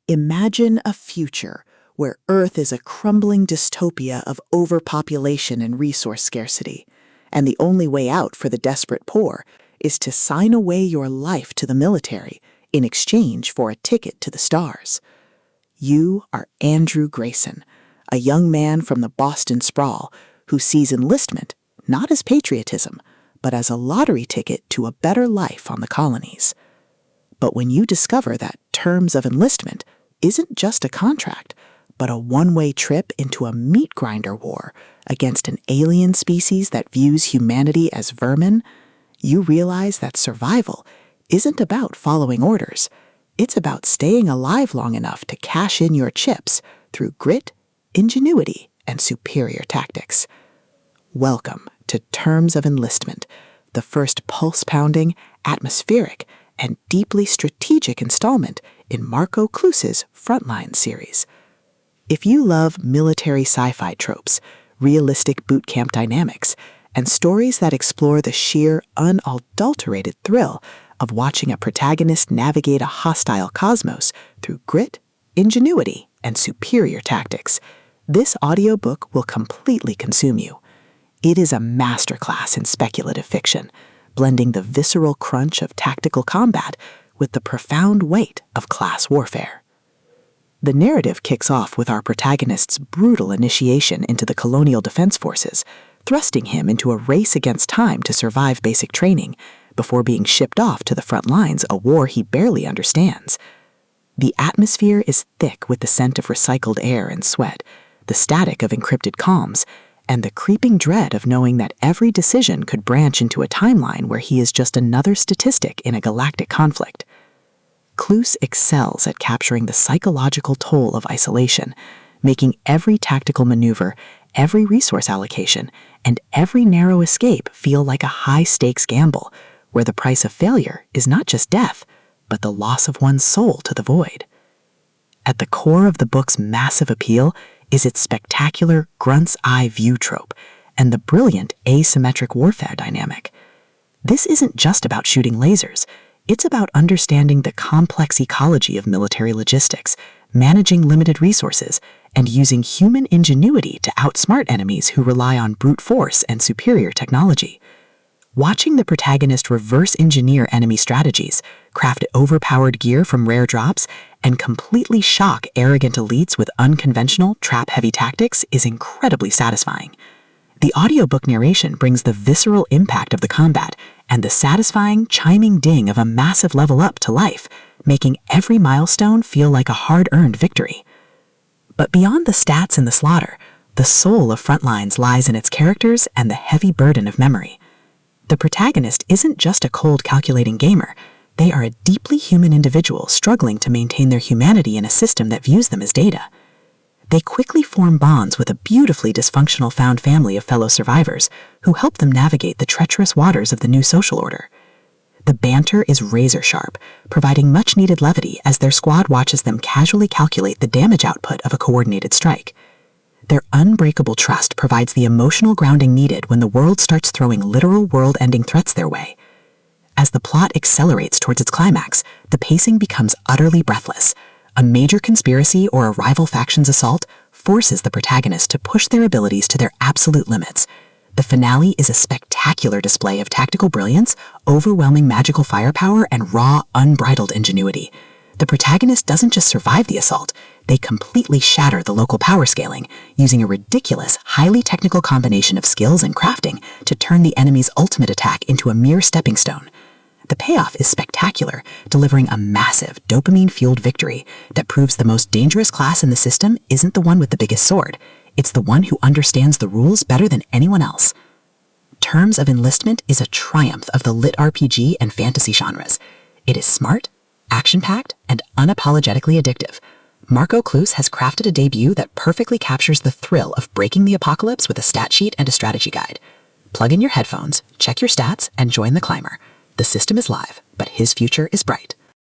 Imagine a future where Earth is a crumbling dystopia of overpopulation and resource scarcity, and the only way out for the desperate poor is to sign away your life to the military in exchange for a ticket to the stars. You are Andrew Grayson, a young man from the Boston sprawl who sees enlistment not as patriotism, but as a lottery ticket to a better life on the colonies. But when you discover that Terms of Enlistment isn't just a contract, but a one-way trip into a meat grinder war against an alien species that views humanity as vermin, you realize that survival isn't about following orders. It's about staying alive long enough to cash in your chips through grit, ingenuity, and superior tactics. Welcome to Terms of Enlistment, the first pulse-pounding, atmospheric, and deeply strategic installment in Marko Kloos's Frontlines series. If you love military sci-fi tropes, realistic boot camp dynamics, and stories that explore the sheer, unadulterated thrill of watching a protagonist navigate a hostile cosmos through grit, ingenuity, and superior tactics, this audiobook will completely consume you. It is a masterclass in speculative fiction, blending the visceral crunch of tactical combat with the profound weight of class warfare. The narrative kicks off with our protagonist's brutal initiation into the colonial defense forces, thrusting him into a race against time to survive basic training before being shipped off to the front lines, a war he barely understands. The atmosphere is thick with the scent of recycled air and sweat, the static of encrypted comms, and the creeping dread of knowing that every decision could branch into a timeline where he is just another statistic in a galactic conflict. Kloos excels at capturing the psychological toll of isolation, making every tactical maneuver, every resource allocation, and every narrow escape feel like a high-stakes gamble, where the price of failure is not just death, but the loss of one's soul to the void. At the core of the book's massive appeal is its spectacular Grunt's eye view trope and the brilliant asymmetric warfare dynamic. This isn't just about shooting lasers. It's about understanding the complex ecology of military logistics, managing limited resources, and using human ingenuity to outsmart enemies who rely on brute force and superior technology. Watching the protagonist reverse engineer enemy strategies, craft overpowered gear from rare drops, and completely shock arrogant elites with unconventional, trap-heavy tactics is incredibly satisfying. The audiobook narration brings the visceral impact of the combat and the satisfying, chiming ding of a massive level up to life, making every milestone feel like a hard-earned victory. But beyond the stats and the slaughter, the soul of Frontlines lies in its characters and the heavy burden of memory. The protagonist isn't just a cold, calculating gamer. They are a deeply human individual struggling to maintain their humanity in a system that views them as data. They quickly form bonds with a beautifully dysfunctional found family of fellow survivors who help them navigate the treacherous waters of the new social order. The banter is razor-sharp, providing much-needed levity as their squad watches them casually calculate the damage output of a coordinated strike. Their unbreakable trust provides the emotional grounding needed when the world starts throwing literal world-ending threats their way. As the plot accelerates towards its climax, the pacing becomes utterly breathless. A major conspiracy or a rival faction's assault forces the protagonist to push their abilities to their absolute limits. The finale is a spectacular display of tactical brilliance, overwhelming magical firepower, and raw, unbridled ingenuity. The protagonist doesn't just survive the assault, they completely shatter the local power scaling, using a ridiculous, highly technical combination of skills and crafting to turn the enemy's ultimate attack into a mere stepping stone. The payoff is spectacular, delivering a massive, dopamine-fueled victory that proves the most dangerous class in the system isn't the one with the biggest sword. It's the one who understands the rules better than anyone else. Terms of Enlistment is a triumph of the LitRPG and fantasy genres. It is smart, action-packed, and unapologetically addictive. Marko Kloos has crafted a debut that perfectly captures the thrill of breaking the apocalypse with a stat sheet and a strategy guide. Plug in your headphones, check your stats, and join the climber. The system is live, but his future is bright.